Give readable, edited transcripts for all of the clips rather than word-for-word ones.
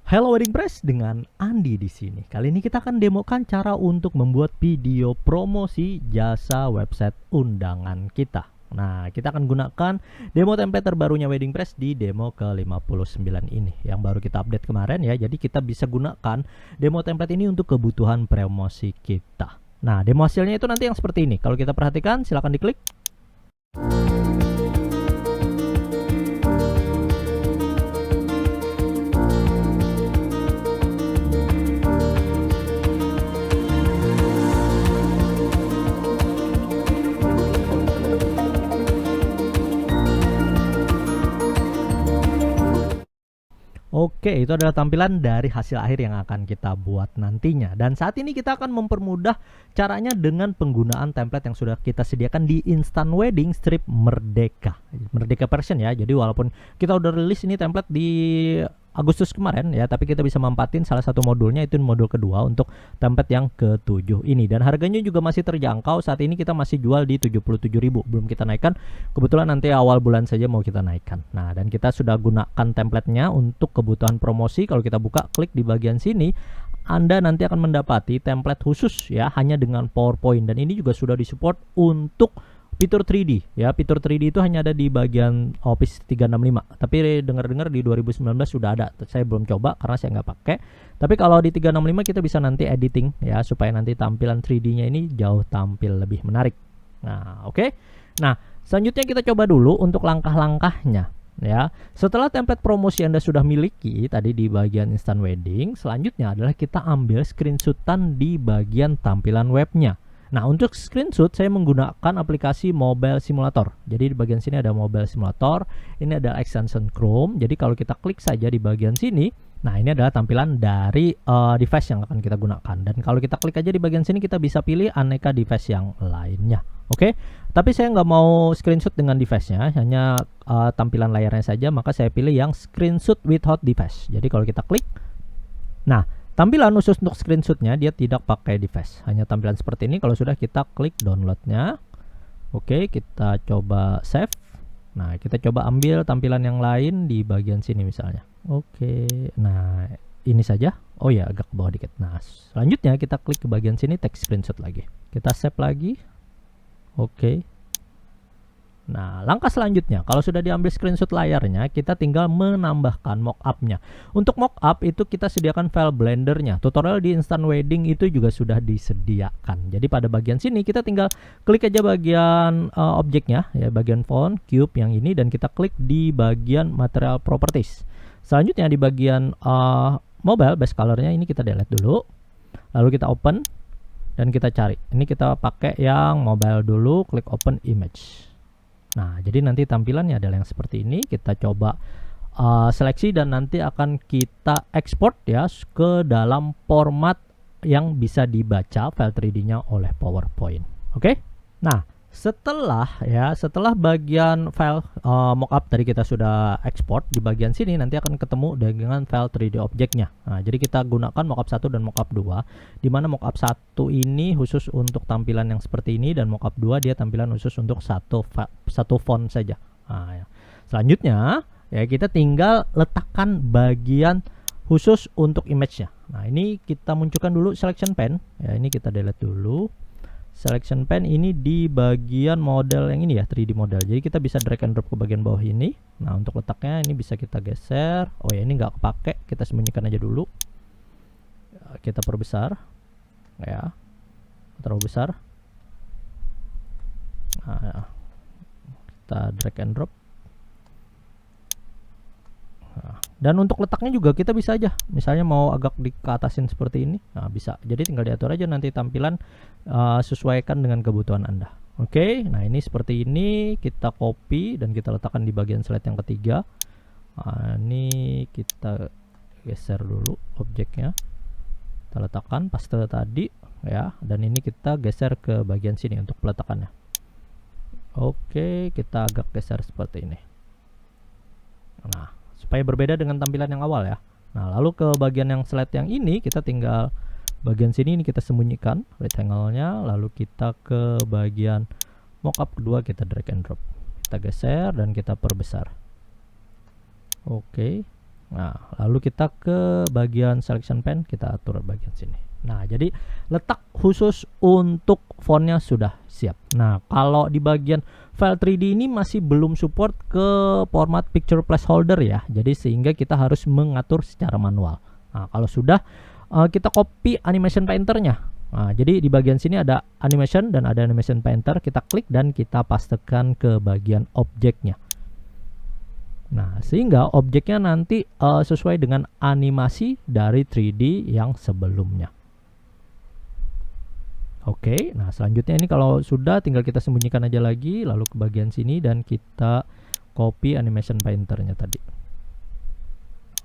Hello Wedding Press dengan Andi di sini. Kali ini kita akan demokan cara untuk membuat video promosi jasa website undangan kita. Nah, kita akan gunakan demo template terbarunya Wedding Press di demo ke-59 ini yang baru kita update kemarin ya. Jadi kita bisa gunakan demo template ini untuk kebutuhan promosi kita. Nah, demo hasilnya itu nanti yang seperti ini. Kalau kita perhatikan, silahkan diklik. Oke, itu adalah tampilan dari hasil akhir yang akan kita buat nantinya. Dan saat ini kita akan mempermudah caranya dengan penggunaan template yang sudah kita sediakan di Instant Wedding Strip Merdeka. Merdeka version ya. Jadi walaupun kita udah rilis ini template di Agustus kemarin ya, tapi kita bisa mampatin salah satu modulnya, itu modul kedua untuk template yang ke-7 ini, dan harganya juga masih terjangkau. Saat ini kita masih jual di 77.000, belum kita naikkan, kebetulan nanti awal bulan saja mau kita naikkan. Nah, dan kita sudah gunakan templatenya untuk kebutuhan promosi. Kalau kita buka, klik di bagian sini, Anda nanti akan mendapati template khusus ya, hanya dengan PowerPoint, dan ini juga sudah disupport untuk fitur 3D ya. Fitur 3D itu hanya ada di bagian Office 365, tapi dengar-dengar di 2019 sudah ada. Saya belum coba karena saya nggak pakai. Tapi kalau di 365 kita bisa nanti editing ya, supaya nanti tampilan 3D-nya ini jauh tampil lebih menarik. Nah, oke. Nah, selanjutnya kita coba dulu untuk langkah-langkahnya ya. Setelah template promosi Anda sudah miliki tadi di bagian Instant Wedding, selanjutnya adalah kita ambil screenshotan di bagian tampilan webnya. Nah, untuk screenshot saya menggunakan aplikasi Mobile Simulator. Jadi di bagian sini ada Mobile Simulator, ini ada extension Chrome. Jadi kalau kita klik saja di bagian sini, nah ini adalah tampilan dari device yang akan kita gunakan. Dan kalau kita klik aja di bagian sini, kita bisa pilih aneka device yang lainnya. Oke, tapi saya nggak mau screenshot dengan device-nya, hanya tampilan layarnya saja. Maka saya pilih yang screenshot without device. Jadi kalau kita klik, nah tampilan khusus untuk screenshotnya dia tidak pakai device, hanya tampilan seperti ini. Kalau sudah, kita klik downloadnya. Oke, kita coba save. Nah, kita coba ambil tampilan yang lain di bagian sini misalnya. Oke, nah ini saja. Oh ya, agak ke bawah dikit. Nah, selanjutnya kita klik ke bagian sini, text screenshot lagi. Kita save lagi. Oke. Nah, langkah selanjutnya, kalau sudah diambil screenshot layarnya, kita tinggal menambahkan mockup-nya. Untuk mockup itu kita sediakan file Blender-nya. Tutorial di Instant Wedding itu juga sudah disediakan. Jadi pada bagian sini kita tinggal klik aja bagian objeknya, ya, bagian font, cube yang ini, dan kita klik di bagian material properties. Selanjutnya di bagian mobile base color-nya ini kita delete dulu. Lalu kita open dan kita cari. Ini kita pakai yang mobile dulu, klik open image. Nah, jadi nanti tampilannya adalah yang seperti ini. Kita coba seleksi dan nanti akan kita ekspor ya ke dalam format yang bisa dibaca file 3D-nya oleh PowerPoint. Oke? Nah, setelah bagian file mockup tadi kita sudah ekspor, di bagian sini nanti akan ketemu dengan file 3D objeknya. Nah, jadi kita gunakan mockup 1 dan mockup 2, di mana mockup 1 ini khusus untuk tampilan yang seperti ini, dan mockup 2 dia tampilan khusus untuk satu font saja. Nah, ya. Selanjutnya ya kita tinggal letakkan bagian khusus untuk image-nya. Nah, ini kita munculkan dulu selection pane. Ya, ini kita delete dulu. Selection pane ini di bagian model yang ini ya, 3D model. Jadi kita bisa drag and drop ke bagian bawah ini. Nah, untuk letaknya ini bisa kita geser. Oh ya, ini nggak kepake, kita sembunyikan aja dulu. Kita perbesar ya, terlalu besar. Nah, ya. Kita drag and drop. Nah, dan untuk letaknya juga kita bisa aja, misalnya mau agak dikeatasin seperti ini, nah bisa. Jadi tinggal diatur aja nanti tampilan, sesuaikan dengan kebutuhan Anda. Oke, nah ini seperti ini, kita copy dan kita letakkan di bagian slide yang ketiga. Nah, ini kita geser dulu objeknya, kita letakkan paste tadi ya, dan ini kita geser ke bagian sini untuk peletakannya. Oke, kita agak geser seperti ini. Nah, supaya berbeda dengan tampilan yang awal ya. Nah, lalu ke bagian yang slide yang ini, kita tinggal bagian sini ini kita sembunyikan rectangle-nya, lalu kita ke bagian mockup kedua, kita drag and drop. Kita geser dan kita perbesar. Oke. Nah, lalu kita ke bagian selection pen, kita atur bagian sini. Nah, jadi letak khusus untuk fontnya sudah siap. Nah, kalau di bagian file 3D ini masih belum support ke format picture placeholder ya. Jadi sehingga kita harus mengatur secara manual. Nah, kalau sudah kita copy animation painternya. Nah, jadi di bagian sini ada animation dan ada animation painter. Kita klik dan kita pastekan ke bagian objeknya. Nah, sehingga objeknya nanti sesuai dengan animasi dari 3D yang sebelumnya. Oke, nah selanjutnya ini kalau sudah tinggal kita sembunyikan aja lagi, lalu ke bagian sini dan kita copy animation painternya tadi.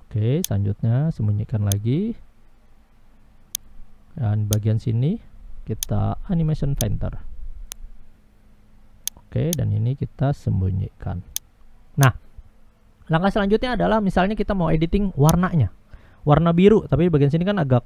Oke, selanjutnya sembunyikan lagi. Dan bagian sini kita animation painter. Oke, dan ini kita sembunyikan. Nah, langkah selanjutnya adalah misalnya kita mau editing warnanya. Warna biru, tapi bagian sini kan agak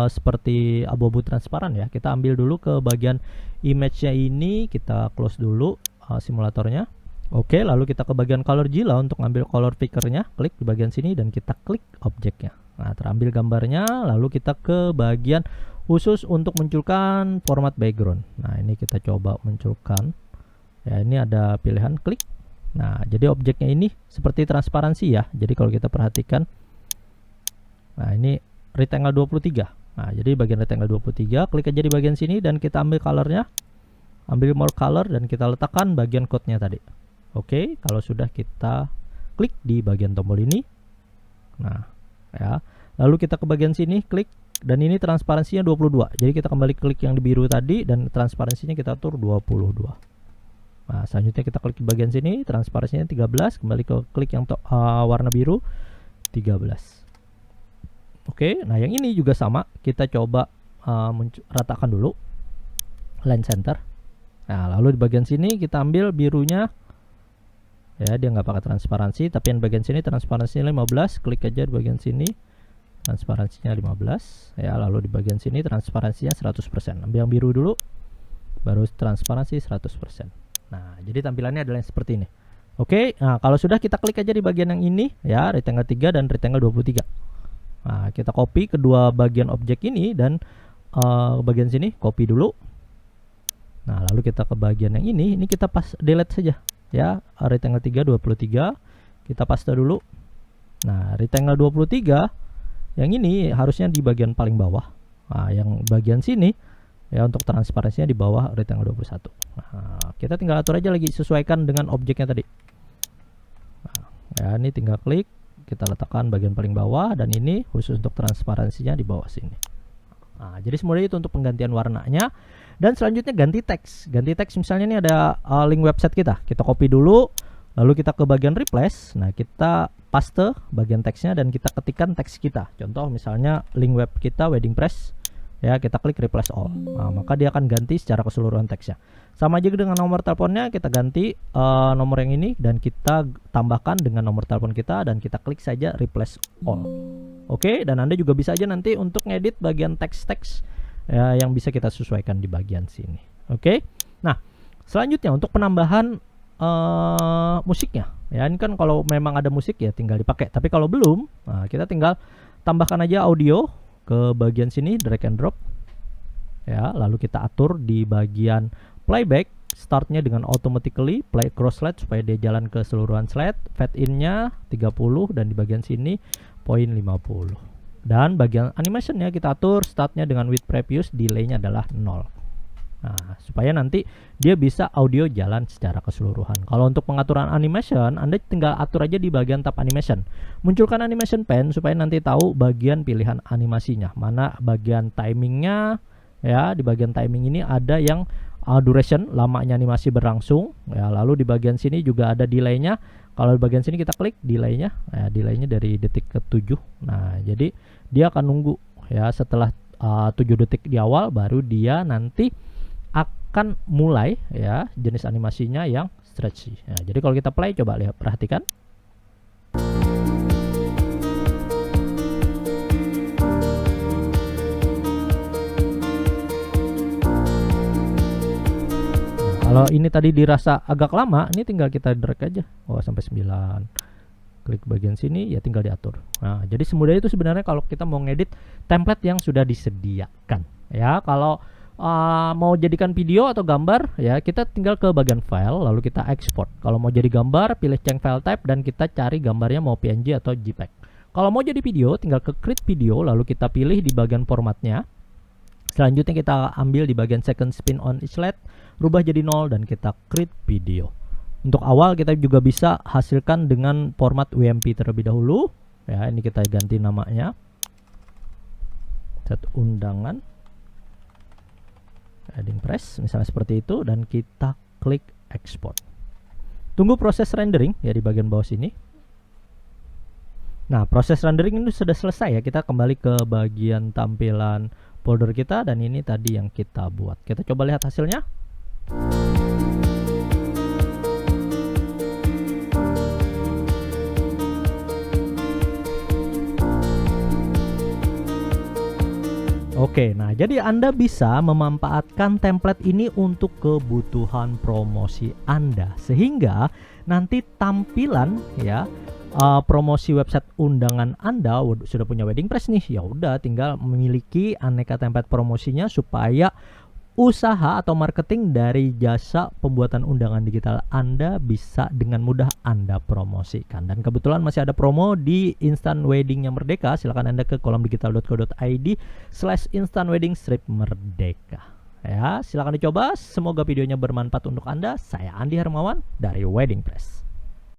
seperti abu-abu transparan ya. Kita ambil dulu ke bagian image-nya ini, kita close dulu simulatornya. Oke, lalu kita ke bagian color Gila untuk ngambil color picker-nya, klik di bagian sini dan kita klik objeknya. Nah, terambil gambarnya, lalu kita ke bagian khusus untuk munculkan format background. Nah, ini kita coba munculkan. Ya, ini ada pilihan klik. Nah, jadi objeknya ini seperti transparansi ya. Jadi kalau kita perhatikan, nah ini rectangle 23. Nah, jadi bagian rectangle 23, klik aja di bagian sini dan kita ambil colornya. Ambil more color dan kita letakkan bagian code-nya tadi. Oke, kalau sudah kita klik di bagian tombol ini. Nah, ya. Lalu kita ke bagian sini, klik dan ini transparansinya 22. Jadi kita kembali klik yang di biru tadi dan transparansinya kita atur 22. Nah, selanjutnya kita klik di bagian sini, transparansinya 13, kembali ke klik yang warna biru 13. Oke, nah yang ini juga sama, kita coba ratakan dulu line center. Nah, lalu di bagian sini kita ambil birunya. Ya, dia nggak pakai transparansi, tapi yang bagian sini transparansinya 15, klik aja di bagian sini. Transparansinya 15, ya, lalu di bagian sini transparansinya 100%. Ambil yang biru dulu, baru transparansi 100%. Nah, jadi tampilannya adalah yang seperti ini. Oke, nah kalau sudah kita klik aja di bagian yang ini, ya, rectangle 3 dan rectangle 23. Nah, kita copy kedua bagian objek ini dan bagian sini copy dulu. Nah, lalu kita ke bagian yang ini kita pas delete saja. Ya, rectangle 3 23 kita paste dulu. Nah, rectangle 23 yang ini harusnya di bagian paling bawah. Nah, yang bagian sini ya untuk transparansinya di bawah rectangle 21. Nah, kita tinggal atur aja lagi sesuaikan dengan objeknya tadi. Nah, ya ini tinggal klik, kita letakkan bagian paling bawah dan ini khusus untuk transparansinya di bawah sini. Nah, jadi semuanya itu untuk penggantian warnanya. Dan selanjutnya ganti teks. Ganti teks misalnya ini ada link website kita. Kita copy dulu, lalu kita ke bagian replace. Nah, kita paste bagian teksnya dan kita ketikkan teks kita. Contoh misalnya link web kita wedding press. Ya, kita klik replace all. Nah, maka dia akan ganti secara keseluruhan teksnya. Sama aja dengan nomor teleponnya, kita ganti nomor yang ini dan kita tambahkan dengan nomor telepon kita dan kita klik saja replace all. Oke, dan Anda juga bisa aja nanti untuk ngedit bagian teks-teks ya, yang bisa kita sesuaikan di bagian sini. Oke. Nah, selanjutnya untuk penambahan musiknya. Ya, ini kan kalau memang ada musik ya tinggal dipakai. Tapi kalau belum, nah, kita tinggal tambahkan aja audio ke bagian sini, drag and drop. Ya, lalu kita atur di bagian playback, startnya dengan automatically play cross slide supaya dia jalan ke seluruhan slide. Fade in-nya 30 dan di bagian sini poin 50. Dan bagian animationnya kita atur startnya dengan with previous, delay-nya adalah 0. Nah, supaya nanti dia bisa audio jalan secara keseluruhan. Kalau untuk pengaturan animation, Anda tinggal atur aja di bagian tab animation. Munculkan animation pen supaya nanti tahu bagian pilihan animasinya. Mana bagian timingnya, ya, di bagian timing ini ada yang duration, lamanya animasi berlangsung. Ya, lalu di bagian sini juga ada delay-nya. Kalau di bagian sini kita klik delay-nya, ya, delay-nya dari detik ke-7. Nah, jadi dia akan nunggu ya setelah 7 detik di awal baru dia nanti akan mulai ya jenis animasinya yang stretchy. Nah, jadi kalau kita play coba lihat, perhatikan. Nah, kalau ini tadi dirasa agak lama, ini tinggal kita drag aja. Oh, sampai 9. klik bagian sini, ya tinggal diatur. Nah, jadi semudah itu sebenarnya kalau kita mau ngedit template yang sudah disediakan. Ya, kalau mau jadikan video atau gambar, ya kita tinggal ke bagian file, lalu kita export. Kalau mau jadi gambar, pilih change file type dan kita cari gambarnya mau PNG atau JPEG. Kalau mau jadi video, tinggal ke create video, lalu kita pilih di bagian formatnya. Selanjutnya kita ambil di bagian second spin on each LED, rubah jadi 0 dan kita create video. Untuk awal kita juga bisa hasilkan dengan format WMP terlebih dahulu. Ya, ini kita ganti namanya. Set undangan. Heading press misalnya seperti itu dan kita klik export. Tunggu proses rendering ya di bagian bawah sini. Nah, proses rendering ini sudah selesai ya. Kita kembali ke bagian tampilan folder kita dan ini tadi yang kita buat. Kita coba lihat hasilnya. Oke, nah jadi Anda bisa memanfaatkan template ini untuk kebutuhan promosi Anda sehingga nanti tampilan ya promosi website undangan Anda sudah punya wedding press nih, ya udah tinggal memiliki aneka template promosinya supaya usaha atau marketing dari jasa pembuatan undangan digital Anda bisa dengan mudah Anda promosikan. Dan kebetulan masih ada promo di Instant Weddingnya Merdeka. Silahkan Anda ke kolomdigital.co.id/instantwedding-merdeka. Ya, silahkan dicoba. Semoga videonya bermanfaat untuk Anda. Saya Andi Hermawan dari Wedding Press.